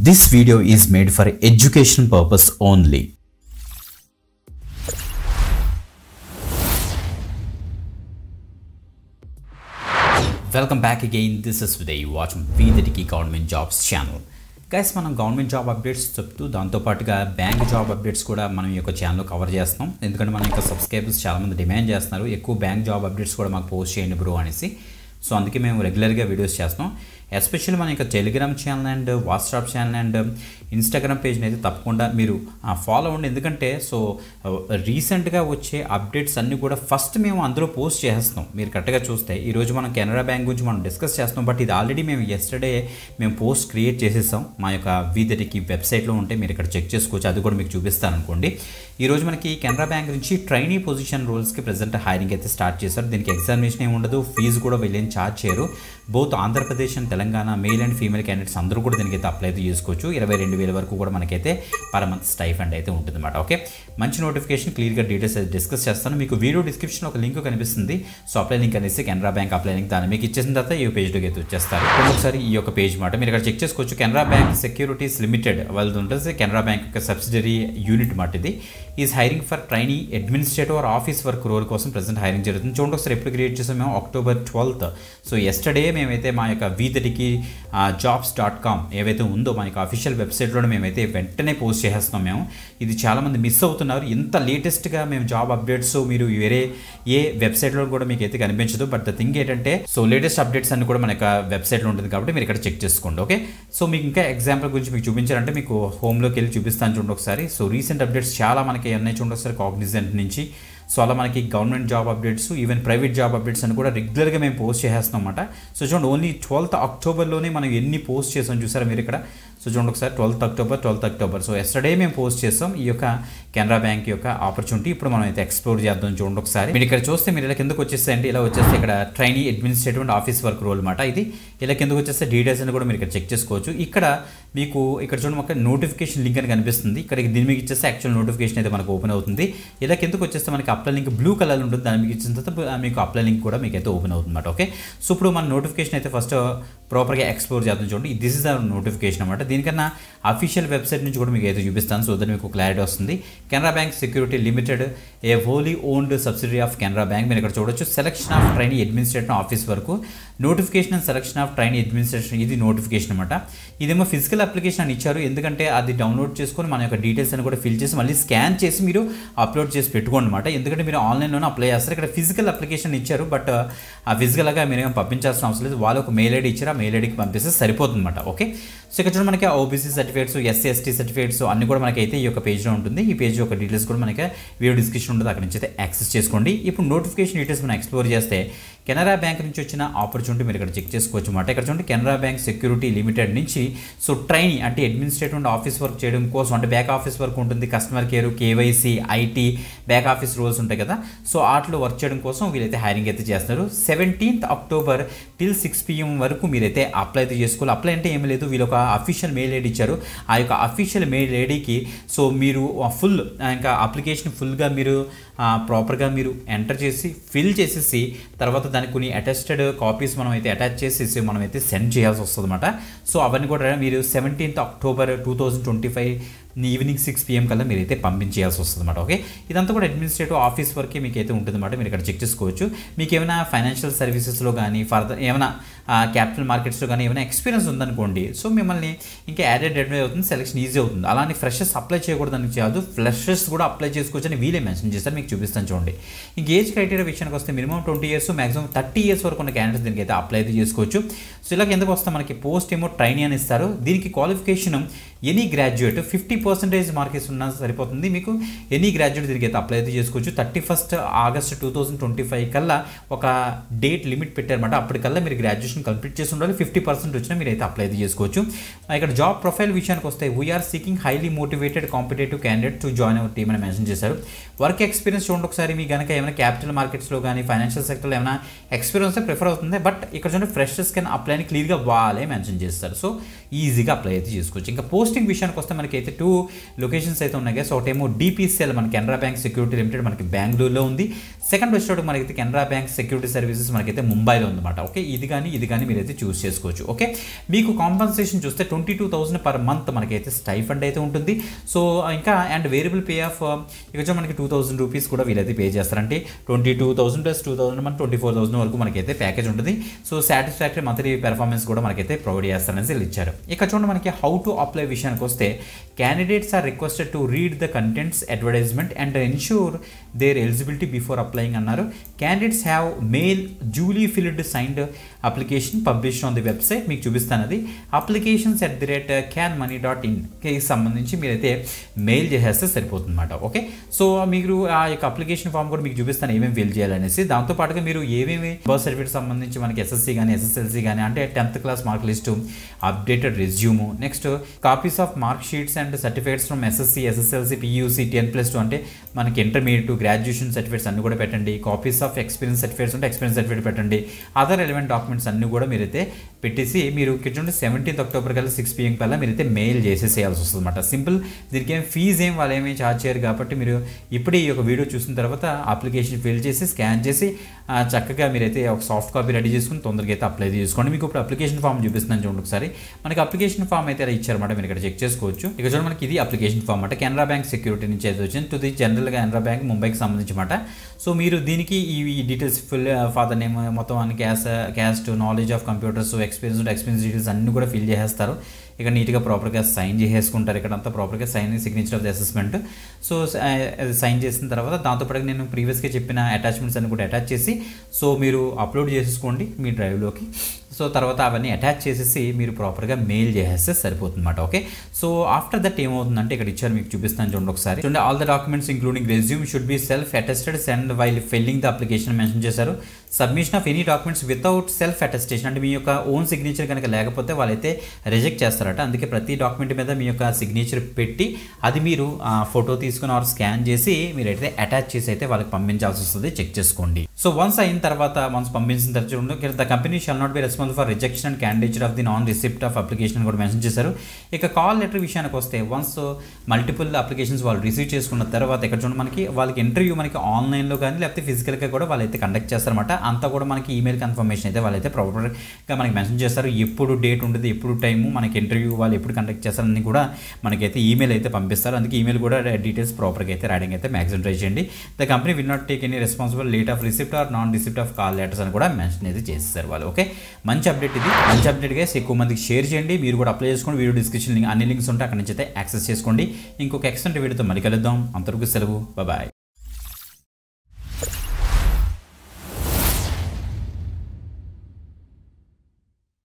This video is made for education purpose only. Welcome back again. This is Uday. You watch V30 Government Jobs channel. Guys మనం government job updates చెప్తూ దాంతోపాటుగా bank job updates కూడా మనం ఈ యొక్క ఛానల్లో cover చేస్తాం. ఎందుకంటే మన యొక్క సబ్స్క్రైబర్స్ చాలామంది డిమాండ్ చేస్తున్నారు, ఎక్కువ బ్యాంక్ జాబ్ అప్డేట్స్ కూడా మాకు పోస్ట్ చేయండి బ్రో అనేసి. సో అందుకే మేము రెగ్యులర్గా వీడియోస్ చేస్తాం. ఎస్పెషల్లీ మన యొక్క Telegram channel and WhatsApp channel and Instagram పేజ్ని అయితే తప్పకుండా మీరు ఫాలో అవ్వండి. ఎందుకంటే సో రీసెంట్గా వచ్చే అప్డేట్స్ అన్నీ కూడా ఫస్ట్ మేము అందులో పోస్ట్ చేస్తాం. మీరు కరెక్ట్గా చూస్తే ఈరోజు మనం కెనరా బ్యాంక్ గురించి మనం డిస్కస్ చేస్తాం, బట్ ఇది ఆల్రెడీ మేము ఎస్టర్డే మేము పోస్ట్ క్రియేట్ చేసేసాం. మా యొక్క V30 వెబ్సైట్లో ఉంటే మీరు ఇక్కడ చెక్ చేసుకోవచ్చు, అది కూడా మీకు చూపిస్తాను అనుకోండి. ఈరోజు మనకి కెనరా బ్యాంక్ నుంచి ట్రైనీ పొజిషన్ రోల్స్కి ప్రజెంట్ హైరింగ్ అయితే స్టార్ట్ చేశారు. దీనికి ఎగ్జామినేషన్ ఏమి ఉండదు, ఫీజు కూడా వీళ్ళేం ఛార్జ్ చేయరు. Both Andhra Pradesh and Telangana male and female candidates అందరూ కూడా దీనికి అయితే అప్లై అయితే చేసుకోవచ్చు. 22,000 వరకు కూడా మనకైతే పర్ మంత్ స్టైఫండ్ అయితే ఉంటుంది అన్నమాట. ఓకే, మంచి నోటిఫికేషన్, క్లియర్గా డీటెయిల్స్ అయితే డిస్కస్ చేస్తాను. మీకు వీడియో డిస్క్రిప్షన్ ఒక లింక్ కనిపిస్తుంది. సో అప్లై లింక్ అనేసి కెనరా బ్యాంక్ అప్లై లింక్ దాన్ని మీకు ఇచ్చేసిన తర్వాత ఈ పేజ్లోకి అయితే వచ్చేస్తారు. ఒకసారి ఈ యొక్క పేజ్ మాట మీరు ఇక్కడ చెక్ చేసుకోవచ్చు. కెనరా బ్యాంక్ సెక్యూరిటీస్ లిమిటెడ్ వాళ్ళది ఉంటుంది. కెనరా బ్యాంక్ యొక్క సబ్సిడరీ యూనిట్ మాట ఇది. Is hiring for trainee administrative or office work role కోసం ప్రజెంట్ హైరింగ్ జరుగుతుంది. చూడండి ఒకసారి ఎప్పుడు క్రియేట్ చేసాం మేము, October 12th. సో ఎస్టర్డే మేమైతే మా యొక్క V30 jobs.com ఏవైతే ఉందో మా యొక్క అఫీషియల్ వెబ్సైట్లోనే మేమైతే వెంటనే పోస్ట్ చేసేస్తున్నాం. మేము ఇది చాలామంది మిస్ అవుతున్నారు. ఇంత లేటెస్ట్గా మేము జాబ్ అప్డేట్స్ మీరు వేరే ఏ వెబ్సైట్లో కూడా మీకు అయితే కనిపించదు. బట్ ద థింగ్ ఏంటంటే సో లేటెస్ట్ అప్డేట్స్ అన్ని కూడా మన యొక్క వెబ్సైట్లో ఉంటుంది కాబట్టి మీరు ఇక్కడ చెక్ చేసుకోండి. ఓకే, సో మీకు ఇంకా ఎగ్జాంపుల్ గురించి మీకు చూపించాలంటే మీకు హోమ్లోకి వెళ్ళి చూపిస్తాను చూడండి ఒకసారి. సో రీసెంట్ అప్డేట్స్ చాలా మనకి ఉన్నాయి చూడండి ఒకసారి కాగ్నిజెంట్ నుంచి. సో అలా మనకి government job updates, even private job updates అని కూడా రెగ్యులర్గా మేము పోస్ట్ చేసేస్తాం అన్నమాట. సో చూడండి ఓన్లీ 12th Octoberలోనే మనం ఎన్ని పోస్ట్ చేసాం చూసారా మీరు ఇక్కడ. సో చూడండి ఒకసారి 12th October. సో ఎస్టర్డే మేము పోస్ట్ చేస్తాం ఈ యొక్క కెనరా బ్యాంక్ యొక్క ఆపర్చునిటీ. ఇప్పుడు మనం అయితే ఎక్స్ప్లోర్ చేద్దాం చూడండి ఒకసారి. మీరు ఇక్కడ చూస్తే మీరు ఇలా కిందకు వచ్చేస్తాయండి, ఇలా వచ్చేస్తే ఇక్కడ trainee administrative and office work role అనమాట ఇది. ఇలా కిందకు వచ్చేస్తే డీటెయిల్స్ అని కూడా మీరు ఇక్కడ చెక్ చేసుకోవచ్చు. ఇక్కడ మీకు ఇక్కడ చూడండి ఒక నోటిఫికేషన్ లింక్ అని కనిపిస్తుంది. ఇక్కడ దీని మీకు ఇచ్చేస్తే యాక్చువల్ నోటిఫికేషన్ అయితే మనకు ఓపెన్ అవుతుంది. ఇలా కిందకు వచ్చేస్తే మనకి అప్లై లింక్ బ్లూ కలర్ ఉంటుంది, దాన్ని మీకు ఇచ్చిన తర్వాత మీకు అప్లై లింక్ కూడా మీకు అయితే ఓపెన్ అవుతుంది అనమాట. ఓకే, సో ఇప్పుడు మన నోటిఫికేషన్ అయితే ఫస్ట్ ప్రాపర్గా ఎక్స్ప్లోర్ చేద్దాం చూడండి. దిస్ ఇస్ అవర్ నోటిఫికేషన్ అనమాట. దీనికన్నా అఫీషియల్ వెబ్సైట్ నుంచి కూడా మీకు అయితే చూపిస్తాను, సో దాన్ని మీకు క్లారిటీ వస్తుంది. Canara bank security limited a wholly owned subsidiary of Canara bank. మీరు ఇక్కడ చూడొచ్చు selection of trainee administrative office వరకు notification and selection of trainee administration, ఇది నోటిఫికేషన్ అనమాట. ఇదేమో ఫిజికల్ అప్లికేషన్ అని ఇచ్చారు, ఎందుకంటే అది డౌన్లోడ్ చేసుకొని మన యొక్క డీటెయిల్స్ అని కూడా ఫిల్ చేసి మళ్ళీ స్కాన్ చేసి మీరు అప్లోడ్ చేసి పెట్టుకోండి అనమాట. ఎందుకంటే మీరు ఆన్లైన్లోనే అప్లై చేస్తారు. ఇక్కడ ఫిజికల్ అప్లికేషన్ ఇచ్చారు, బట్ ఆ ఫిజికల్గా మీరేమో పంపించాల్సిన అవసరం లేదు. వాళ్ళు ఒక మెయిల్ ఐడి ఇచ్చారు, ఆ మెయిల్ ఐడికి పంపిస్తే సరిపోతుంది అనమాట. ఓకే, సో ఇక్కడ చూడండి మనకి ఓబీసీ సర్టిఫికేట్స్, SC/ST సర్టిఫికేట్స్ అన్ని కూడా మనకైతే ఈ యొక్క పేజ్లో ఉంటుంది. ఈ పేజ్ యొక్క డీటెయిల్స్ కూడా మనకి వీడియో డిస్క్రిప్షన్ ఉంటుంది, అక్కడ నుంచి అయితే యాక్సెస్ చేసుకోండి. ఇప్పుడు నోటిఫికేషన్ డీటెయిల్స్ మనం ఎక్స్ప్లోర్ చేస్తే కెనరా బ్యాంక్ నుంచి వచ్చిన ఆపర్చునిటీ మీరు ఇక్కడ చెక్ చేసుకోవచ్చు అన్నమాట. ఇక్కడ చూడండి కెనరా బ్యాంక్ సెక్యూరిటీ లిమిటెడ్ నుంచి సో ట్రైనీ అంటే అడ్మినిస్ట్రేటివ్ అండ్ ఆఫీస్ వర్క్ చేయడం కోసం, అంటే బ్యాక్ ఆఫీస్ వర్క్ ఉంటుంది, customer care, KYC, IT back office roles ఉంటాయి కదా. సో వాటిలో వర్క్ చేయడం కోసం వీళ్ళైతే హైరింగ్ అయితే చేస్తున్నారు. 17th October till 6 PM వరకు మీరైతే అప్లై అయితే చేసుకోవాలి. అప్లై అంటే ఏమీ లేదు, వీళ్ళు ఒక అఫీషియల్ మెయిల్ ఐడి ఇచ్చారు. ఆ యొక్క అఫీషియల్ మెయిల్ ఐడికి సో మీరు ఫుల్ ఇంకా అప్లికేషన్ ఫుల్గా మీరు ప్రాపర్గా మీరు ఎంటర్ చేసి ఫిల్ చేసేసి తర్వాత దానికి కొన్ని అటెస్టెడ్ కాపీస్ మనం అయితే అటాచ్ చేసేసి మనం అయితే సెండ్ చేయాల్సి వస్తుంది అనమాట. సో అవన్నీ కూడా మీరు 17th October 2025 ఈవినింగ్ 6 PM కల్లా మీరైతే పంపించేయాల్సి వస్తుంది అనమాట. ఓకే, ఇదంతా కూడా అడ్మినిస్ట్రేటివ్ ఆఫీస్ వర్కే మీకు అయితే ఉంటుంది అనమాట. మీరు ఇక్కడ చెక్ చేసుకోవచ్చు. మీకు ఏమైనా ఫైనాన్షియల్ సర్వీసెస్లో కానీ ఫర్దర్ ఏమైనా క్యాపిటల్ మార్కెట్స్లో కానీ ఏమైనా ఎక్స్పీరియన్స్ ఉందనుకోండి, సో మిమ్మల్ని ఇంకా యాడెడ్ అడ్వైజ్ అవుతుంది, సెలెక్షన్ ఈజీ అవుతుంది. అలానే ఫ్రెషర్స్ అప్లై చేయకూడదని కాదు, ఫ్రెషర్స్ కూడా అప్లై చేసుకోవచ్చు అని వీలే మెన్షన్ చేస్తారు. మీకు చూపిస్తాను చూడండి. ఇంక ఏజ్ క్రైటీరియా విషయానికి వస్తే మినిమం 20 years, మాక్సిమం 30 years వరకు ఉన్న క్యాండిడేట్స్ దీనికి అయితే అప్లై అయితే చేసుకోవచ్చు. సో ఇలా ఎందుకు వస్తే మనకి పోస్ట్ ఏమో ట్రైనీ అని ఇస్తారు. దీనికి క్వాలిఫికేషన్ ఎనీ గ్రాడ్యుయేట్ 50% మార్క్స్ ఉన్నా సరిపోతుంది. మీకు ఎనీ గ్రాడ్యుయేట్ దీనికి అయితే అప్లై అయితే చేసుకోవచ్చు. 31st August 2025 కల్లా ఒక డేట్ లిమిట్ పెట్టారన్నమాట. అప్పటికల్లా మీరు గ్రాడ్యుయేషన్ కంప్లీట్ చేసి ఉండాలి. 50% వచ్చినా మీరు అయితే అప్లై అయితే చేసుకోవచ్చు. ఇక్కడ జాబ్ ప్రొఫైల్ విషయానికి వస్తే we're seeking highly motivated competitive candidate to join our team అని మెన్షన్ చేశారు. వర్క్ ఎక్స్పీరియన్స్ చూడండి ఒకసారి. మీకు కనుక ఏమైనా క్యాపిటల్ మార్కెట్స్లో కానీ ఫైనాన్షియల్ సెక్టర్లో ఏమైనా ఎక్స్పీరియన్స్ ప్రిఫర్ అవుతుంది. బట్ ఇక్కడ చూడండి ఫ్రెషర్స్ కెన్ అప్లై అని క్లియర్గా వాళ్ళే మెన్షన్ చేస్తారు. సో ఈజీగా అప్లై అయితే చేసుకోవచ్చు. ఇంకా పోస్ట్ పోస్టింగ్ విషయానికి వస్తే మనకైతే 2 లొకేషన్స్ అయితే ఉన్నాయి గైస్. ఒకటేమో DPCL మన కెనరా బ్యాంక్ సెక్యూరిటీ లిమిటెడ్ మనకి బెంగళూరులో ఉంది. సెకండ్ వచ్చేటప్పుడు మనకైతే కెనరా బ్యాంక్ సెక్యూరిటీ సర్వీసెస్ మనకైతే ముంబైలో ఉందన్నమాట. ఓకే, ఇది కానీ మీరైతే చూస్ చేసుకోవచ్చు. ఓకే, మీకు కాంపన్సేషన్ చూస్తే 22,000 పర్ మంత్ మనకైతే స్టైఫండ్ అయితే ఉంటుంది. సో ఇంకా అండ్ వేరియబుల్ పే ఆఫ్ ఇక మనకి 2,000 రూపీస్ కూడా వీళ్ళైతే పే చేస్తారంటే 22,000 ప్లస్ 2,000 మన 24,000 వరకు మనకైతే ప్యాకేజ్ ఉంటుంది. సో సాటిస్ఫాక్టరీ మంత్లీ పెర్ఫార్మెన్స్ కూడా మనకైతే ప్రొవైడ్ చేస్తారనేసి వీళ్ళు ఇచ్చారు. ఇక చూడండి మనకి హౌ టు అప్లై విషయానికి వస్తే candidates are requested to read the contents advertisement and ensure their eligibility before applying అన్నారు. Candidates have mail duly filled signed application publish on the website. మీకు చూపిస్తాను అది applications@canmoney.in కి సంబంధించి మీరైతే మెయిల్ చేసేస్తే సరిపోతుందన్నమాట. ఓకే, సో మీరు ఆ యొక్క అప్లికేషన్ ఫామ్ కూడా మీకు చూపిస్తాను ఏమేమి ఫిల్ చేయాలనేసి. దాంతోపాటుగా మీరు ఏమేమి బర్త్ సర్టిఫికేట్ సంబంధించి మనకి SSC కానీ SSLC కానీ అంటే 10th class mark list, updated resume, next copies of mark sheets and certificates from SSC SSLC PUC 10+2 అంటే మనకి ఇంటర్మీడియట్ గ్రాడ్యుయేషన్ సర్టిఫికేట్స్ అన్ని కూడా పెట్టండి. కాపీస్ ఆఫ్ ఎక్స్పీరియన్స్ సర్టిఫికేట్స్ ఉంటే ఎక్స్పీరియన్స్ సర్టిఫికేట్ పెట్టండి. అదర్ రెలవెంట్ డాక్యుమెంట్స్ అన్ని కూడా మీరైతే పెట్టేసి మీరు చూడండి 17th అక్టోబర్ కల్లా 6 PM కల్లా మీరైతే మెయిల్ చేసేసేయాల్సి వస్తుంది అనమాట. సింపుల్, దీనికి ఏం ఫీజు ఏం వాళ్ళు ఏమీ ఛార్జ్ చేయరు కాబట్టి మీరు ఇప్పుడే ఈ యొక్క వీడియో చూసిన తర్వాత అప్లికేషన్ ఫిల్ చేసి స్కాన్ చేసి చక్కగా మీరైతే ఒక సాఫ్ట్ కాపీ రెడీ చేసుకుని తొందరగా అయితే అప్లై చేసుకోండి. మీకు ఇప్పుడు అప్లికేషన్ ఫామ్ చూపిస్తున్నాను చూడండి ఒకసారి. మనకి అప్లికేషన్ ఫామ్ అయితే ఇచ్చారన్నమాట, మీరు ఇక్కడ చెక్ చేసుకోవచ్చు. ఇక చూడండి మనకి ఇది అప్లికేషన్ ఫామ్ అంటే కెనరా బ్యాంక్ సెక్యూరిటీ నుంచి అయితే వచ్చింది టు ది జనరల్గా కెనరా బ్యాంక్ ముంబైకి సంబంధించి అన్నమాట. సో మీరు దీనికి ఈ డీటెయిల్స్ ఫుల్ ఫాదర్ నేమ్ మొత్తం అన్ని caste knowledge of computers experience details అన్ని కూడా ఫిల్ చేసేస్తారు. ఇక నీట్గా ప్రాపర్గా సైన్ చేసేసుకుంటారు. ఇక్కడ అంతా ప్రాపర్గా sign signature of the assessment. So sign చేసిన తర్వాత దాంతోపాటు నేను ప్రీవియస్గా చెప్పిన అటాచ్మెంట్స్ అన్ని కూడా అటాచ్ చేసి సో మీరు అప్లోడ్ చేసేసుకోండి మీ డ్రైవ్లోకి. సో తర్వాత అవన్నీ అటాచ్ చేసేసి మీరు ప్రాపర్గా మెయిల్ చేసేస్తే సరిపోతుందన్నమాట. ఓకే, సో ఆఫ్టర్ దట్ ఏమవుతుందంటే ఇక్కడ ఇచ్చారు మీకు చూపిస్తాను చూడండి ఒకసారి. చూడండి all the documents including resume should be self attested send while filling the application mention చేశారు. Submission of any documents without self attestation అంటే మీ యొక్క ఓన్ సిగ్నేచర్ కనుక లేకపోతే వాళ్ళైతే రిజెక్ట్ చేస్తారట. అందుకే ప్రతి డాక్యుమెంట్ మీద మీ యొక్క సిగ్నేచర్ పెట్టి అది మీరు ఫోటో తీసుకుని ఆర్ స్కాన్ చేసి మీరైతే అటాచ్ చేసి అయితే వాళ్ళకి పంపించాల్సి వస్తుంది. చెక్ చేసుకోండి. సో వన్స్ అయిన తర్వాత పంపించిన తర్వాత చూడండి the company shall not be responsible for rejection and candidature of the non receipt of application కూడా మెన్షన్ చేశారు. ఇక కాల్ లెటర్ విషయానికి వస్తే వన్స్ మల్టిపుల్ అప్లికేషన్స్ వాళ్ళు రిసీవ్ చేసుకున్న తర్వాత ఇక్కడ చూడండి మనకి వాళ్ళకి ఇంటర్వ్యూ మనకి ఆన్లైన్లో కానీ లేకపోతే ఫిజికల్గా కూడా వాళ్ళైతే కండక్ట్ చేస్తారన్నమాట. అంతా కూడా మనకి ఈమెయిల్ కన్ఫర్మేషన్ అయితే వాళ్ళైతే ప్రాపర్గా మనకి మెన్షన్ చేస్తారు. ఎప్పుడు డేట్ ఉంటుంది, ఎప్పుడు టైము, మనకి ఇంటర్వ్యూ వాళ్ళు ఎప్పుడు కండక్ట్ చేస్తారని కూడా మనకైతే ఈమెయిల్ అయితే పంపిస్తారు. అందుకే ఈమెయిల్ కూడా డీటెయిల్స్ ప్రాపర్గా అయితే రాయడం అయితే మ్యాక్సిమం ట్రై చేయండి. The company will not take any responsible late of receipt or non receipt of call letters అని కూడా మెన్షన్ అయితే చేస్తారు వాళ్ళు. ఓకే, మంచి అప్డేట్ ఇది. మంచి అప్డేట్గా ఎక్కువ మందికి షేర్ చేయండి. మీరు కూడా అప్లై చేసుకోండి. వీడియో డిస్క్రిప్షన్ అన్ని లింక్స్ ఉంటే అక్కడ నుంచి అయితే యాక్సెస్ చేసుకోండి. ఇంకొక ఎక్స్టెంట్ వీడియోతో మళ్ళీ కలుద్దాం. అంతవరకు సెలవు, బాయ్.